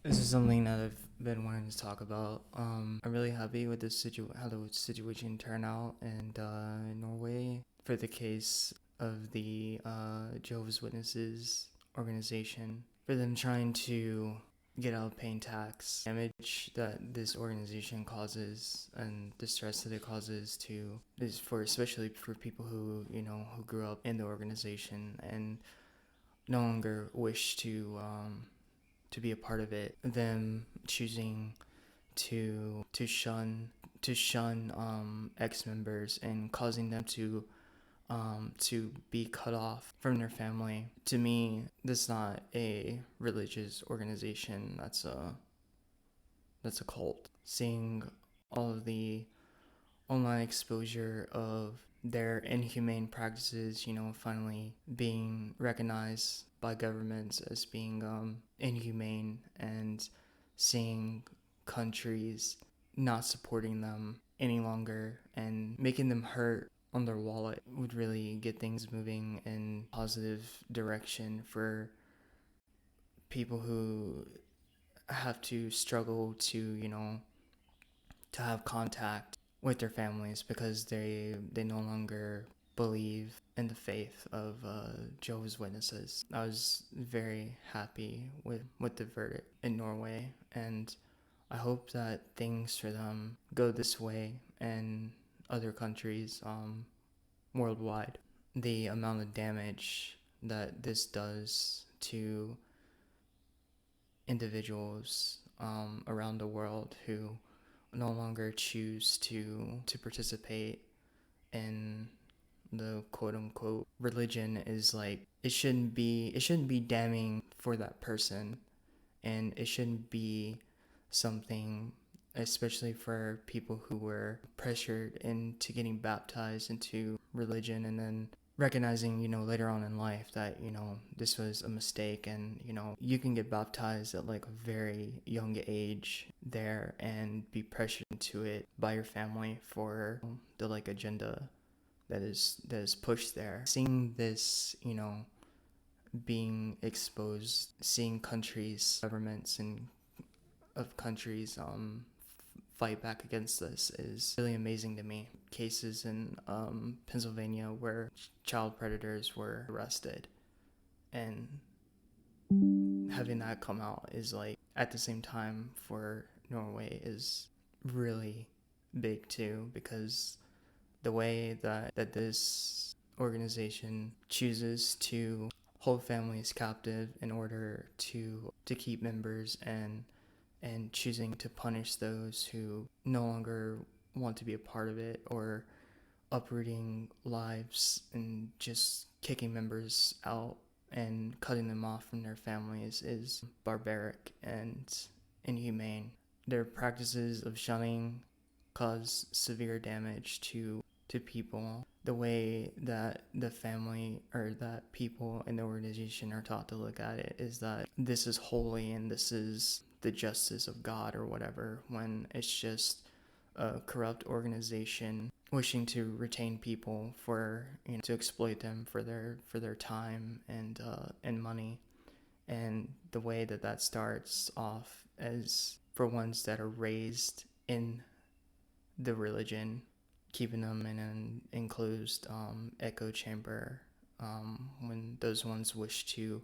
This is something that I've been wanting to talk about. I'm really happy with how the situation turned out in Norway for the case of the Jehovah's Witnesses organization, for them trying to get out of paying tax. Damage that this organization causes and the stress that it causes to is for especially for people who grew up in the organization and no longer wish to be a part of it. Them choosing to shun ex members and causing them to be cut off from their family. To me, that's not a religious organization. That's a cult. Seeing all of the online exposure of their inhumane practices, finally being recognized by governments as being inhumane, and seeing countries not supporting them any longer and making them hurt on their wallet would really get things moving in a positive direction for people who have to struggle to have contact with their families because they no longer believe in the faith of Jehovah's Witnesses. I was very happy with the verdict in Norway, and I hope that things for them go this way in other countries worldwide. The amount of damage that this does to individuals around the world who no longer choose to participate in the quote unquote religion is like it shouldn't be damning for that person, and it shouldn't be something, especially for people who were pressured into getting baptized into religion and then recognizing, later on in life that, this was a mistake, and, you can get baptized at like a very young age there and be pressured into it by your family for the like agenda that is pushed there. Seeing this, being exposed, seeing countries, governments and of countries fight back against this is really amazing to me. Cases in Pennsylvania where child predators were arrested, and having that come out is like at the same time for Norway is really big too, because the way that this organization chooses to hold families captive in order to keep members, and choosing to punish those who no longer want to be a part of it, or uprooting lives and just kicking members out and cutting them off from their families is barbaric and inhumane. Their practices of shunning cause severe damage to people. The way that the family or that people in the organization are taught to look at it is that this is holy and this is the justice of God or whatever, when it's just a corrupt organization wishing to retain people for, to exploit them for their time and money. And the way that starts off as for ones that are raised in the religion, keeping them in an enclosed echo chamber, when those ones wish to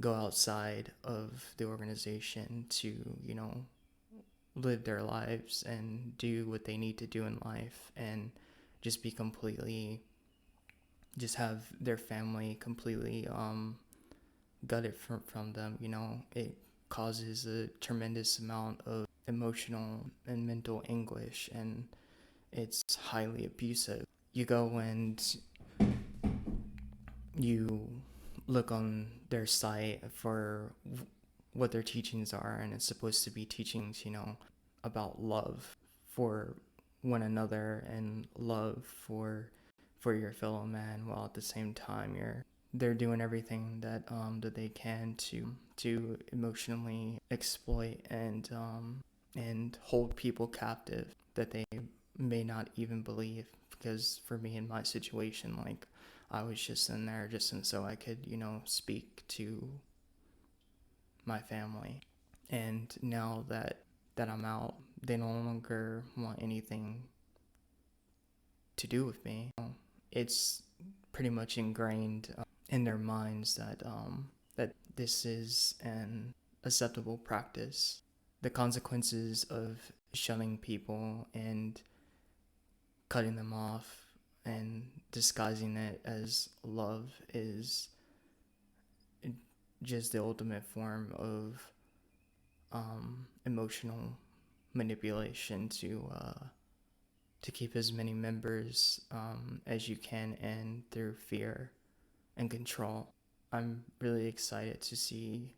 go outside of the organization to, live their lives and do what they need to do in life, and just be completely, just have their family completely gutted from them. It causes a tremendous amount of emotional and mental anguish, and it's highly abusive. You go and you look on their site for what their teachings are, and it's supposed to be teachings, about love for one another and love for your fellow man, while at the same time they're doing everything that they can to emotionally exploit and hold people captive that they may not even believe. Because for me, in my situation, like, I was just in there just so I could, speak to my family. And now that I'm out, they no longer want anything to do with me. It's pretty much ingrained in their minds that this is an acceptable practice. The consequences of shunning people and cutting them off and disguising it as love is just the ultimate form of emotional manipulation to keep as many members as you can in through fear and control. I'm really excited to see